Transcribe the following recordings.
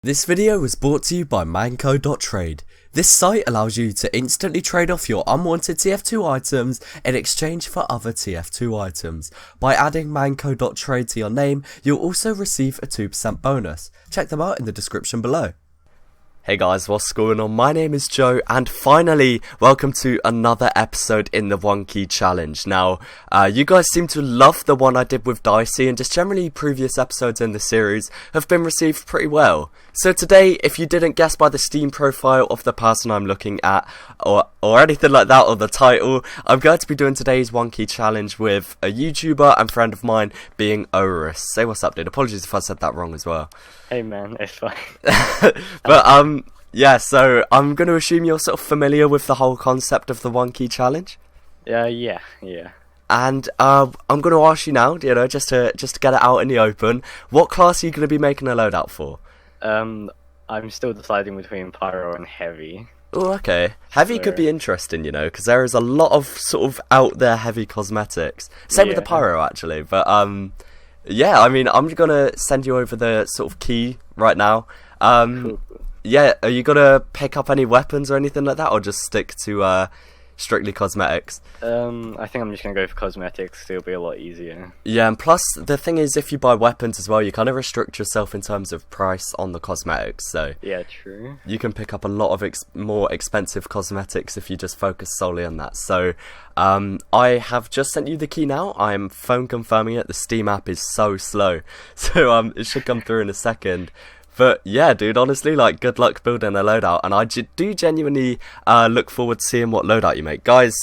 This video was brought to you by manco.trade. This site allows you to instantly trade off your unwanted TF2 items in exchange for other TF2 items. By adding manco.trade to your name, you'll also receive a 2% bonus. Check them out in the description below. Hey guys, what's going on? My name is Joe, and finally, welcome to another episode in the 1 key challenge. Now, you guys seem to love the one I did with Dicey, and just generally previous episodes in the series have been received pretty well. So today, if you didn't guess by the Steam profile of the person I'm looking at, or anything like that, or the title, I'm going to be doing today's 1 key challenge with a YouTuber and friend of mine being Oris. Say what's up, dude. Apologies if I said that wrong as well. Hey man, it's fine. But yeah, so I'm going to assume you're sort of familiar with the whole concept of the 1 key challenge. Yeah. And I'm going to ask you now, you know, just to get it out in the open, what class are you going to be making a loadout for? I'm still deciding between Pyro and Heavy. Oh, okay. Heavy could be interesting, you know, because there is a lot of sort of out there heavy cosmetics. Same with the Pyro, actually. But yeah, I mean, I'm going to send you over the sort of key right now. Cool. Yeah, are you going to pick up any weapons or anything like that, or just stick to strictly cosmetics? I think I'm just going to go for cosmetics. It'll be a lot easier. Yeah, and plus, the thing is, if you buy weapons as well, you kind of restrict yourself in terms of price on the cosmetics, so... Yeah, true. You can pick up a lot of more expensive cosmetics if you just focus solely on that. So, I have just sent you the key now. I'm phone confirming it. The Steam app is so slow, so it should come through in a second. But yeah, dude, honestly, like, good luck building a loadout, and I do genuinely look forward to seeing what loadout you make. Guys,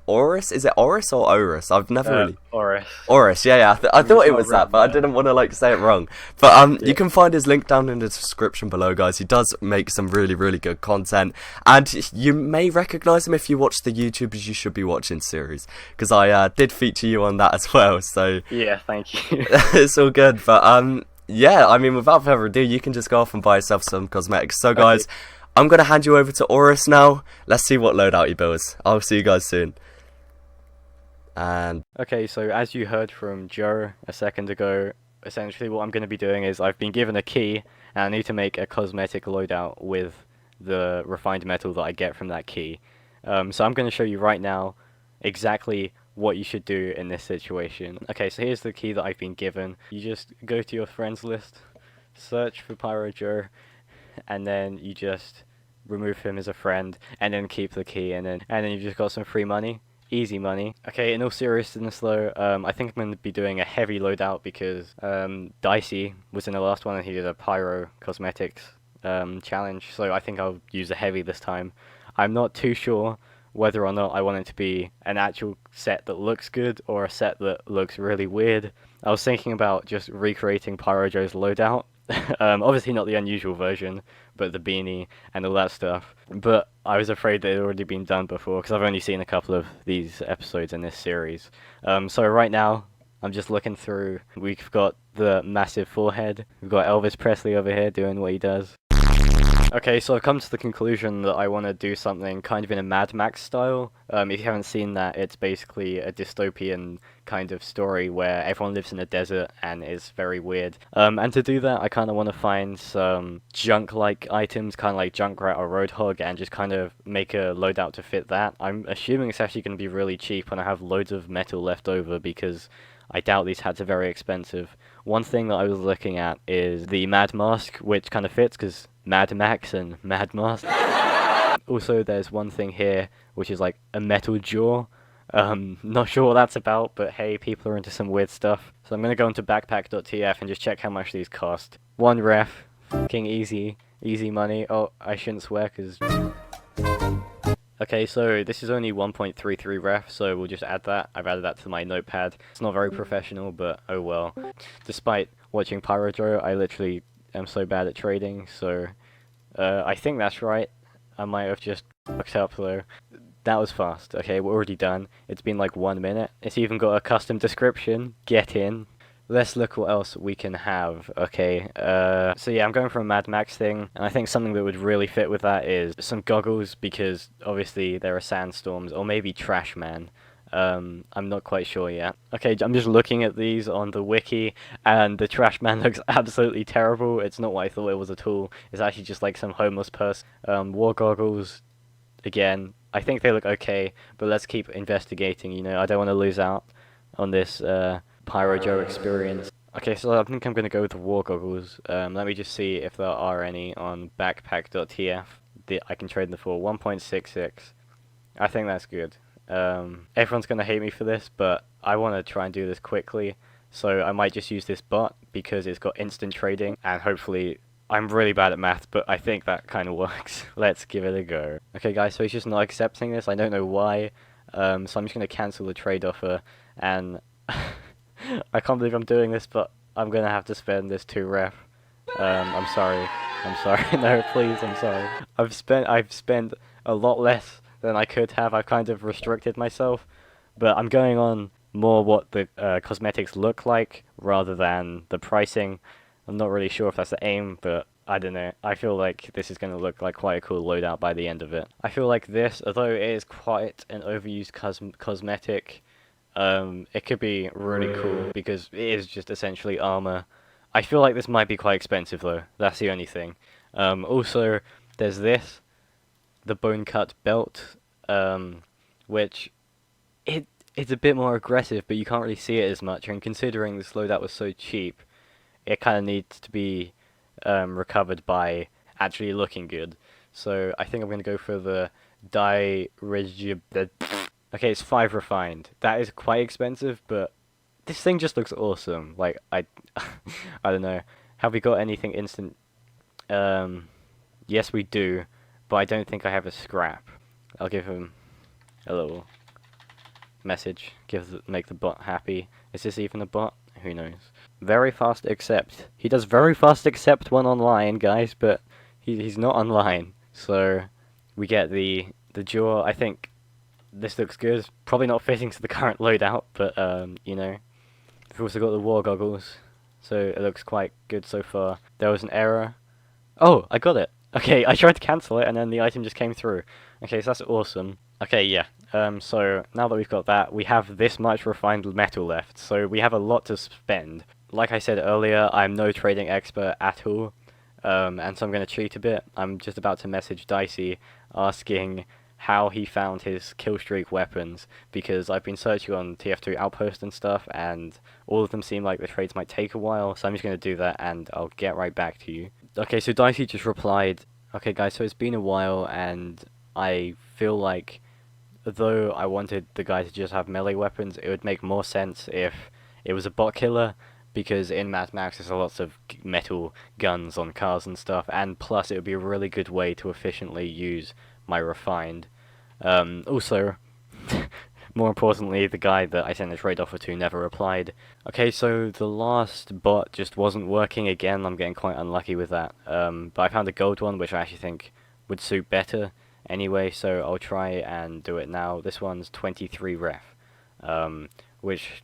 Oris? Is it Oris or Oris? I've never really... Oris. Oris, yeah. I thought it was that, but I didn't want to, like, say it wrong. But you can find his link down in the description below, guys. He does make some really, really good content, and you may recognise him if you watch the YouTubers You Should Be Watching series, because I did feature you on that as well, so... Yeah, thank you. It's all good, but, yeah, I mean, without further ado, you can just go off and buy yourself some cosmetics. So, guys, I'm going to hand you over to Oris now. Let's see what loadout he builds. I'll see you guys soon. And okay, so as you heard from Joe a second ago, essentially what I'm going to be doing is I've been given a key, and I need to make a cosmetic loadout with the refined metal that I get from that key. So I'm going to show you right now exactly what you should do in this situation. Okay, so here's the key that I've been given. You just go to your friends list, search for PyroJoe, and then you just remove him as a friend, and then keep the key, and then you've just got some free money. Easy money. Okay, in all seriousness though, I think I'm going to be doing a heavy loadout because Dicey was in the last one and he did a Pyro cosmetics challenge, so I think I'll use a heavy this time. I'm not too sure whether or not I want it to be an actual set that looks good or a set that looks really weird. I was thinking about just recreating PyroJoe's loadout. Obviously not the unusual version, but the beanie and all that stuff. But I was afraid that it had already been done before, because I've only seen a couple of these episodes in this series. So right now, I'm just looking through. We've got the massive forehead. We've got Elvis Presley over here doing what he does. Okay, so I've come to the conclusion that I want to do something kind of in a Mad Max style. If you haven't seen that, it's basically a dystopian kind of story where everyone lives in a desert and is very weird. And to do that, I kind of want to find some junk-like items, kind of like Junkrat or Roadhog, and just kind of make a loadout to fit that. I'm assuming it's actually going to be really cheap and I have loads of metal left over because I doubt these hats are very expensive. One thing that I was looking at is the Mad Mask, which kind of fits because Mad Max and Mad Mask. Also, there's one thing here, which is like a metal jaw. Not sure what that's about, but hey, people are into some weird stuff. So I'm going to go into backpack.tf and just check how much these cost. 1 ref, fucking easy money. Oh, I shouldn't swear because... Okay, so this is only 1.33 ref, so we'll just add that. I've added that to my notepad. It's not very professional, but oh well. Despite watching PyroJoe, I literally am so bad at trading, so I think that's right. I might have just fucked up though. That was fast. Okay, we're already done. It's been like 1 minute. It's even got a custom description. Get in. Let's look what else we can have. Okay, so yeah, I'm going for a Mad Max thing, and I think something that would really fit with that is some goggles, because obviously there are sandstorms, or maybe Trash Man. I'm not quite sure yet. Okay, I'm just looking at these on the wiki, and the trash man looks absolutely terrible. It's not what I thought it was at all. It's actually just like some homeless person. War goggles, again, I think they look okay, but let's keep investigating, you know. I don't want to lose out on this PyroJoe experience. Okay, so I think I'm going to go with the war goggles. Let me just see if there are any on backpack.tf. I can trade them for 1.66. I think that's good. Everyone's going to hate me for this, but I want to try and do this quickly, so I might just use this bot because it's got instant trading, and hopefully, I'm really bad at math, but I think that kind of works. Let's give it a go. Okay guys, so he's just not accepting this, I don't know why, so I'm just going to cancel the trade offer, and I can't believe I'm doing this, but I'm going to have to spend this 2 ref. I'm sorry, no please, I'm sorry. I've spent a lot less than I could have. I've kind of restricted myself, but I'm going on more what the cosmetics look like rather than the pricing. I'm not really sure if that's the aim, but I don't know. I feel like this is going to look like quite a cool loadout by the end of it. I feel like this, although it is quite an overused cosmetic, it could be really cool because it is just essentially armor. I feel like this might be quite expensive though, that's the only thing. Also, there's this, the bone cut belt, which it's a bit more aggressive, but you can't really see it as much, and considering this loadout was so cheap, it kind of needs to be recovered by actually looking good. So I think I'm going to go for the okay, it's 5 refined. That is quite expensive, but this thing just looks awesome. Like, I don't know. Have we got anything instant? Yes, we do, but I don't think I have a scrap. I'll give him a little message. Make the bot happy. Is this even a bot? Who knows? Very fast accept. He does very fast accept when online, guys, but he's not online. So we get the jaw. I think this looks good. Probably not fitting to the current loadout, but you know. We've also got the war goggles, so it looks quite good so far. There was an error. Oh, I got it. Okay, I tried to cancel it and then the item just came through. Okay, so that's awesome. Okay, yeah. So now that we've got that, we have this much refined metal left, so we have a lot to spend. Like I said earlier, I'm no trading expert at all, and so I'm going to cheat a bit. I'm just about to message Dicey asking how he found his killstreak weapons, because I've been searching on TF2 Outpost and stuff, and all of them seem like the trades might take a while, so I'm just going to do that and I'll get right back to you. Okay, so Dicey just replied, okay guys, so it's been a while, and I feel like though I wanted the guy to just have melee weapons, it would make more sense if it was a bot killer, because in Mad Max there's lots of metal guns on cars and stuff, and plus it would be a really good way to efficiently use my refined. Also, more importantly, the guy that I sent the trade offer to never replied. Okay, so the last bot just wasn't working again. I'm getting quite unlucky with that. But I found a gold one, which I actually think would suit better anyway, so I'll try and do it now. This one's 23 ref, which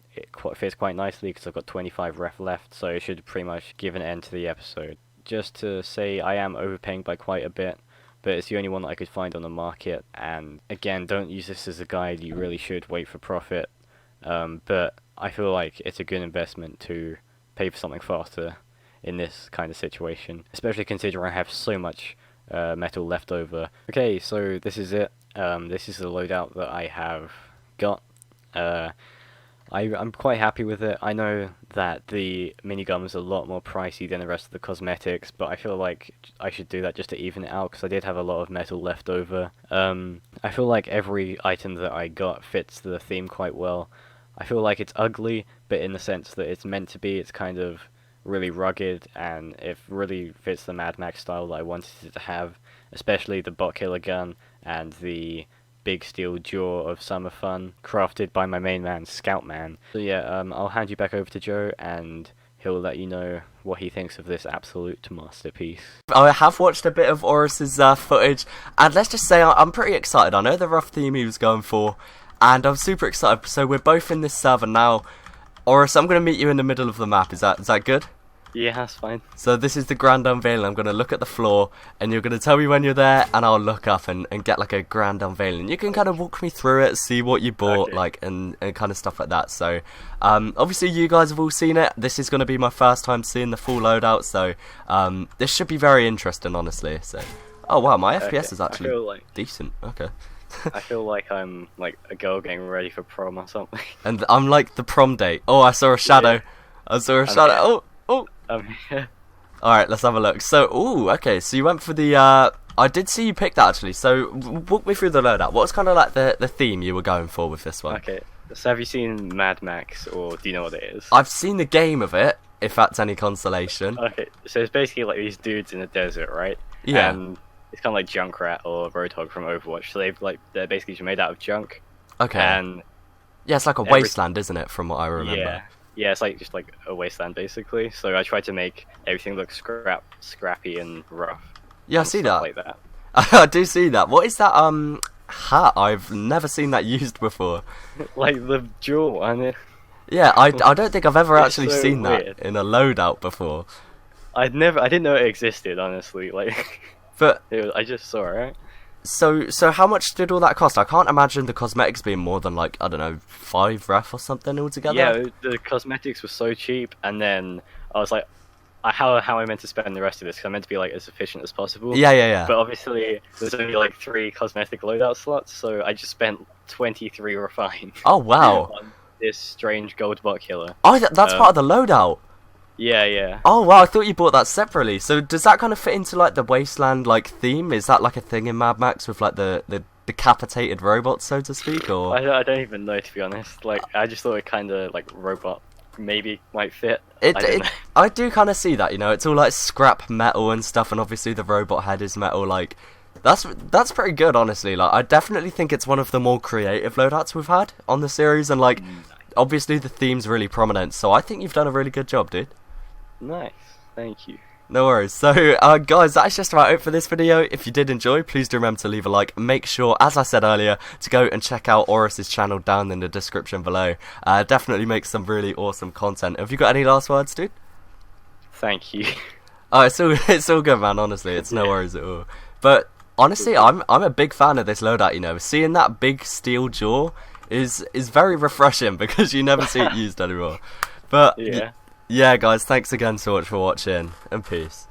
fits quite nicely because I've got 25 ref left, so it should pretty much give an end to the episode. Just to say, I am overpaying by quite a bit, but it's the only one that I could find on the market, and again, don't use this as a guide, you really should wait for profit, but I feel like it's a good investment to pay for something faster in this kind of situation, especially considering I have so much metal left over. Okay, so this is it. This is the loadout that I have got. I'm quite happy with it. I know that the minigun is a lot more pricey than the rest of the cosmetics, but I feel like I should do that just to even it out, because I did have a lot of metal left over. I feel like every item that I got fits the theme quite well. I feel like it's ugly, but in the sense that it's meant to be. It's kind of really rugged, and it really fits the Mad Max style that I wanted it to have, especially the bot killer gun and the big steel jaw of summer fun, crafted by my main man, Scoutman. So yeah, I'll hand you back over to Joe, and he'll let you know what he thinks of this absolute masterpiece. I have watched a bit of Oris's footage, and let's just say I'm pretty excited. I know the rough theme he was going for, and I'm super excited. So we're both in this server now. Oris, I'm going to meet you in the middle of the map. Is that good? Yeah, that's fine. So this is the grand unveiling. I'm going to look at the floor, and you're going to tell me when you're there, and I'll look up and get like a grand unveiling. You can kind of walk me through it, see what you bought, Okay. like, and kind of stuff like that. So, obviously you guys have all seen it. This is going to be my first time seeing the full loadout, so this should be very interesting, honestly. So, oh wow, my FPS is actually decent. Okay. I feel like I'm like a girl getting ready for prom or something. And I'm like the prom date. Oh, I saw a shadow. Yeah. I saw a shadow. Oh, oh. Yeah. Alright, let's have a look. So, ooh, okay, so you went for the, I did see you pick that actually, so walk me through the loadout. What was kind of like the theme you were going for with this one? Okay, so have you seen Mad Max, or do you know what it is? I've seen the game of it, if that's any consolation. Okay, so it's basically like these dudes in the desert, right? Yeah. And it's kind of like Junkrat or Roadhog from Overwatch, so they're basically just made out of junk. Okay. And yeah, it's like a wasteland, isn't it, from what I remember? yeah. Yeah, it's like just like a wasteland basically. So I tried to make everything look scrappy and rough. Yeah, I and see stuff that. Like that. I do see that. What is that, hat? I've never seen that used before. Like the jewel on it. Yeah, I don't think I've ever It's actually so seen weird. that in a loadout before. I didn't know it existed, honestly. Like, But I just saw it. so how much did all that cost? I can't imagine the cosmetics being more than like, I don't know, 5 ref or something altogether. Yeah, the cosmetics were so cheap, and then I was like, how am I meant to spend the rest of this? Because I'm meant to be like as efficient as possible. Yeah. But obviously, there's only like 3 cosmetic loadout slots, so I just spent 23 refined. Oh wow. On this strange gold bot killer. Oh, that's part of the loadout. Yeah. Oh wow, I thought you bought that separately. So does that kind of fit into like the wasteland like theme? Is that like a thing in Mad Max with like the decapitated robots, so to speak, or? I don't even know, to be honest. Like, I just thought it kind of like robot maybe might fit. I don't know. I do kind of see that, you know. It's all like scrap metal and stuff, and obviously the robot head is metal. Like, that's pretty good, honestly. Like, I definitely think it's one of the more creative loadouts we've had on the series, and like, obviously the theme's really prominent. So I think you've done a really good job, dude. Nice, thank you. No worries. So, guys, that's just about it for this video. If you did enjoy, please do remember to leave a like. Make sure, as I said earlier, to go and check out Oris's channel down in the description below. Definitely makes some really awesome content. Have you got any last words, dude? Thank you. Oh, it's all good, man. Honestly, it's no worries at all. But honestly, I'm a big fan of this loadout. You know, seeing that big steel jaw is very refreshing because you never see it used anymore. But Yeah. yeah, guys, thanks again so much for watching, and peace.